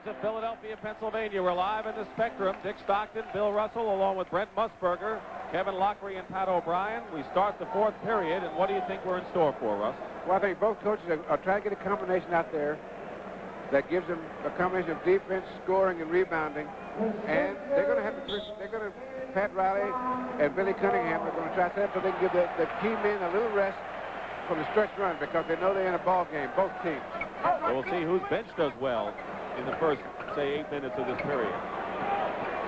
Mornings of Philadelphia, Pennsylvania. We're live in the Spectrum. Dick Stockton, Bill Russell, along with Brent Musburger, Kevin Lockery, and Pat O'Brien. We start the fourth period, and what do you think we're in store for, Russ? Well, I think both coaches are trying to get a combination out there that gives them a combination of defense, scoring, and rebounding. And they're going to have to, Pat Riley and Billy Cunningham are going to try to set up so they can give the key men a little rest from the stretch run because they know they're in a ball game, both teams. So we'll see whose bench does well in the first, say, 8 minutes of this period.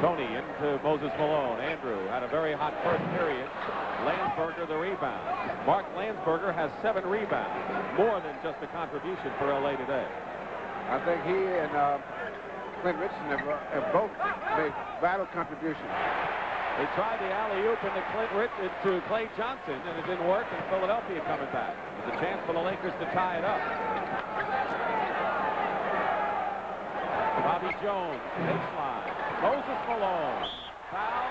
Toney into Moses Malone. Andrew had a very hot first period. Landsberger the rebound. Mark Landsberger has 7 rebounds, more than just a contribution for LA today. I think he and Clint Richardson have both made vital contributions. They tried the alley-oop to Clay Johnson, and it didn't work, and Philadelphia coming back. There's a chance for the Lakers to tie it up. Bobby Jones, baseline. Moses Malone. Foul.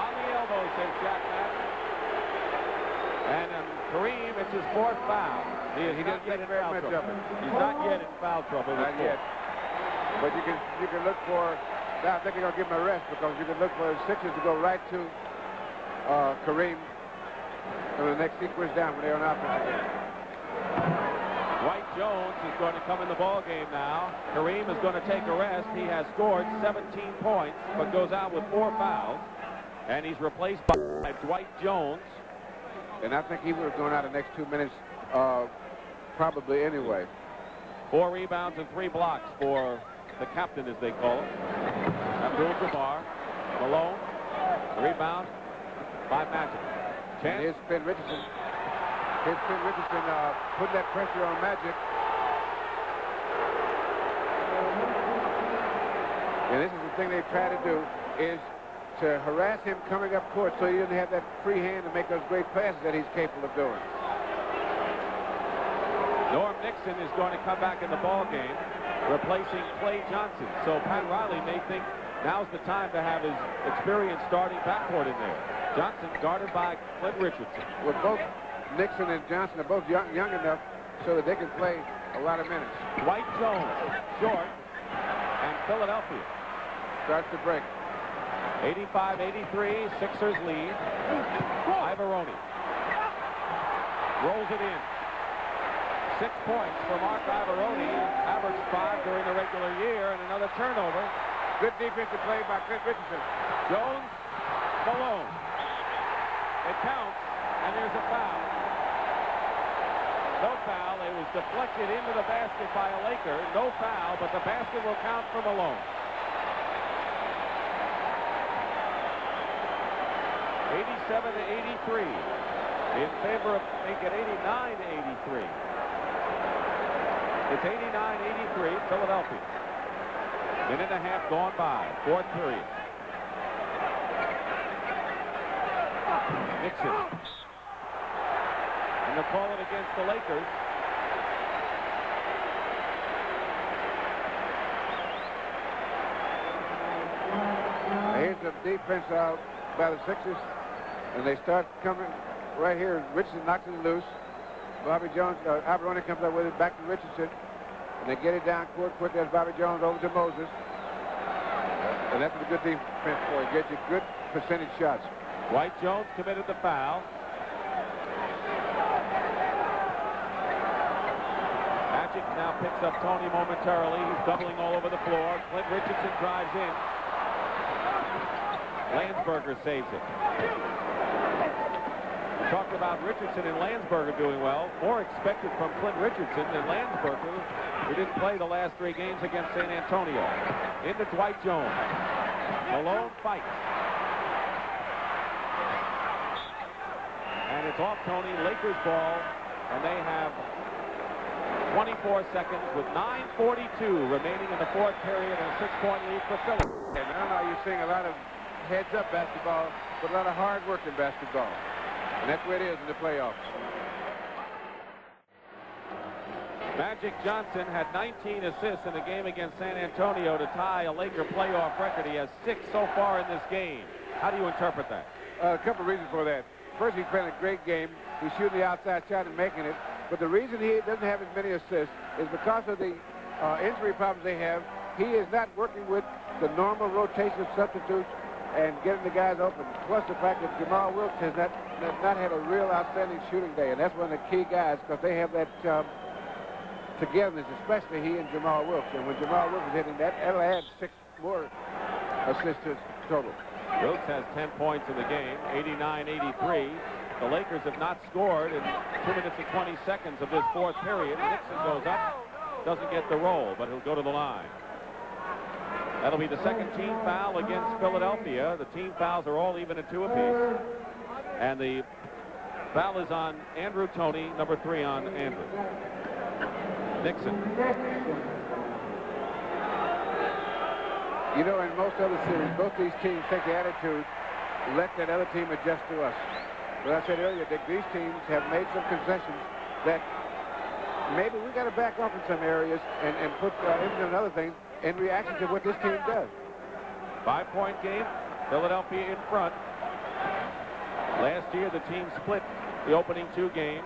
On the elbow, says Jack Madden. And Kareem, it's his 4th foul. He didn't get in foul trouble. He's not yet in foul trouble. Not yet. But you can look for. I think they're going to give him a rest because you can look for the Sixers to go right to Kareem in the next sequence down when they're on offense. Dwight Jones is going to come in the ball game now. Kareem is going to take a rest. He has scored 17 points, but goes out with 4 fouls. And he's replaced by Dwight Jones. And I think he would have gone out the next 2 minutes probably anyway. 4 rebounds and 3 blocks for the captain, as they call him. Abdul-Jabbar. Malone. Rebound by Magic. Chance. Here's Finn Richardson. Putting that pressure on Magic. And this is the thing they try to do, is to harass him coming up court so he doesn't have that free hand to make those great passes that he's capable of doing. Norm Nixon is going to come back in the ball game, replacing Clay Johnson. So Pat Riley may think now's the time to have his experienced starting backcourt in there. Johnson guarded by Clint Richardson. Well, both Nixon and Johnson are both young enough so that they can play a lot of minutes. Dwight Jones, short, and Philadelphia starts to break. 85-83, Sixers lead. Ivaroni rolls it in. 6 points for Mark Ivaroni, averaged 5 during the regular year, and another turnover. Good defensive play by Clint Richardson. Jones, Malone. It counts, and there's a foul. No foul. It was deflected into the basket by a Laker. No foul, but the basket will count for Malone. 87-83. In favor of, make it 89-83. It's 89-83, Philadelphia. Minute and a half gone by, 4th period. Nixon. And they'll call it against the Lakers. Here's the defense out by the Sixers, and they start coming right here. Richardson knocks it loose. Bobby Jones, Ivaroni comes up with it back to Richardson, and they get it down court quick. There's Bobby Jones over to Moses, and that's a good defense for you. Gets you good percentage shots. Dwight Jones committed the foul. Magic now picks up Toney momentarily. He's doubling all over the floor. Clint Richardson drives in. Landsberger saves it. We talked about Richardson and Landsberger doing well. More expected from Clint Richardson than Landsberger, who didn't play the last 3 games against San Antonio. Into Dwight Jones. Malone fights. And it's off Toney. Lakers ball. And they have 24 seconds with 9:42 remaining in the 4th period and a 6-point lead for Philly. And now you're seeing a lot of heads-up basketball, but a lot of hard work in basketball. And that's where it is in the playoffs. Magic Johnson had 19 assists in the game against San Antonio to tie a Laker playoff record. He has 6 so far in this game. How do you interpret that? A couple of reasons for that. First, he's playing a great game. He's shooting the outside shot and making it. But the reason he doesn't have as many assists is because of the injury problems they have. He is not working with the normal rotation of substitutes and getting the guys open. Plus the fact that Jamal Wilkes has not had a real outstanding shooting day, and that's one of the key guys because they have that togetherness, especially he and Jamal Wilkes. And when Jamal Wilkes is hitting that, that'll add 6 more assists to his total. Wilkes has 10 points in the game, 89-83. The Lakers have not scored in 2 minutes and 20 seconds of this fourth period. Nixon goes up, doesn't get the roll, but he'll go to the line. That'll be the second team foul against Philadelphia. The team fouls are all even at 2 apiece. And the foul is on Andrew Toney, number 3 on Andrew. Nixon. You know, in most other series, both these teams take the attitude, let that other team adjust to us. But I said earlier that these teams have made some concessions that maybe we got to back off in some areas and put into another thing in reaction to what this team does. 5-point game, Philadelphia in front. Last year, the team split the opening 2 games.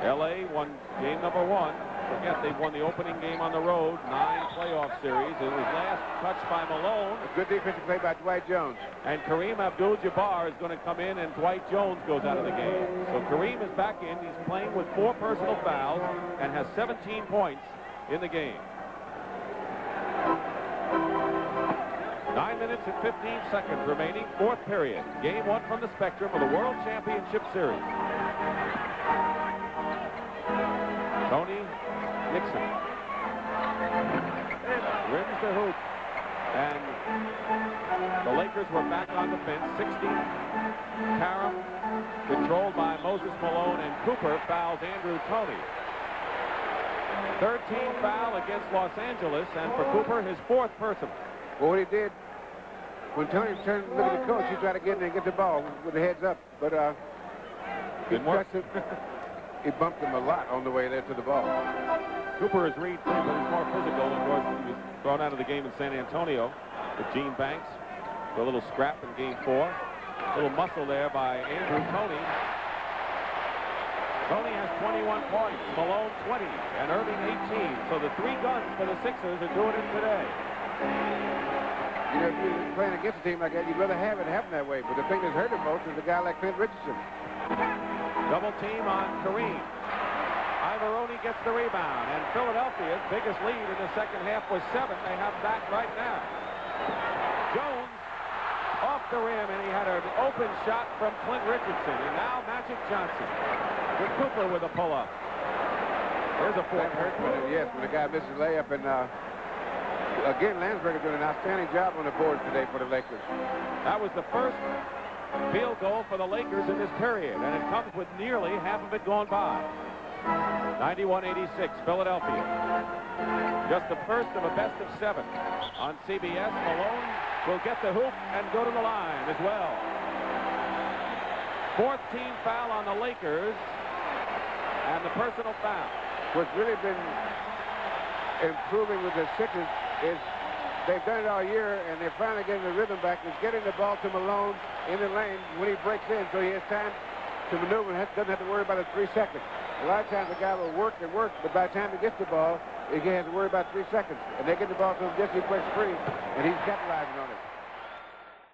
L.A. won game number 1. Forget they won the opening game on the road, 9 playoff series. It was last touched by Malone. A good defensive play by Dwight Jones. And Kareem Abdul-Jabbar is going to come in, and Dwight Jones goes out of the game. So Kareem is back in. He's playing with 4 personal fouls and has 17 points in the game. 9 minutes and 15 seconds remaining, 4th period. Game 1 from the Spectrum of the World Championship Series. Toney, Nixon. Rims the hoop. And the Lakers were back on the fence. 16. Karam, controlled by Moses Malone, and Cooper fouls Andrew Toney. 13 foul against Los Angeles, and for Cooper, his 4th personal. Well, what he did, when Toney turned to look at the coach, he tried to get in there and get the ball with the heads up. But didn't work. He bumped him a lot on the way there to the ball. Cooper is Reed, but he's more physical. Of course, he was thrown out of the game in San Antonio with Gene Banks. A little scrap in game 4. A little muscle there by Andrew Toney. Toney has 21 points, Malone 20, and Erving 18. So the 3 guns for the Sixers are doing it today. You know, if you're playing against a team like that, you'd rather have it happen that way. But the thing that's hurt him most is a guy like Clint Richardson. Double team on Kareem. Ivoroni gets the rebound, and Philadelphia's biggest lead in the second half was 7. They have that right now. Jones off the rim, and he had an open shot from Clint Richardson. And now Magic Johnson with Cooper with a pull-up. There's a 4. Yes, when the guy misses a layup. And again, Landsberger doing an outstanding job on the board today for the Lakers. That was the first field goal for the Lakers in this period, and it comes with nearly half of it gone by. 91-86, Philadelphia. Just the first of a best of 7 on CBS. Malone will get the hoop and go to the line as well. 4th team foul on the Lakers, and the personal foul. What's really been improving with the Sixers is they've done it all year, and they're finally getting the rhythm back. Is getting the ball to Malone in the lane when he breaks in, so he has time to maneuver and doesn't have to worry about it 3 seconds. A lot of times the guy will work and work, but by the time he gets the ball, he has to worry about 3 seconds. And they get the ball to him just as he breaks free, and he's capitalizing on it.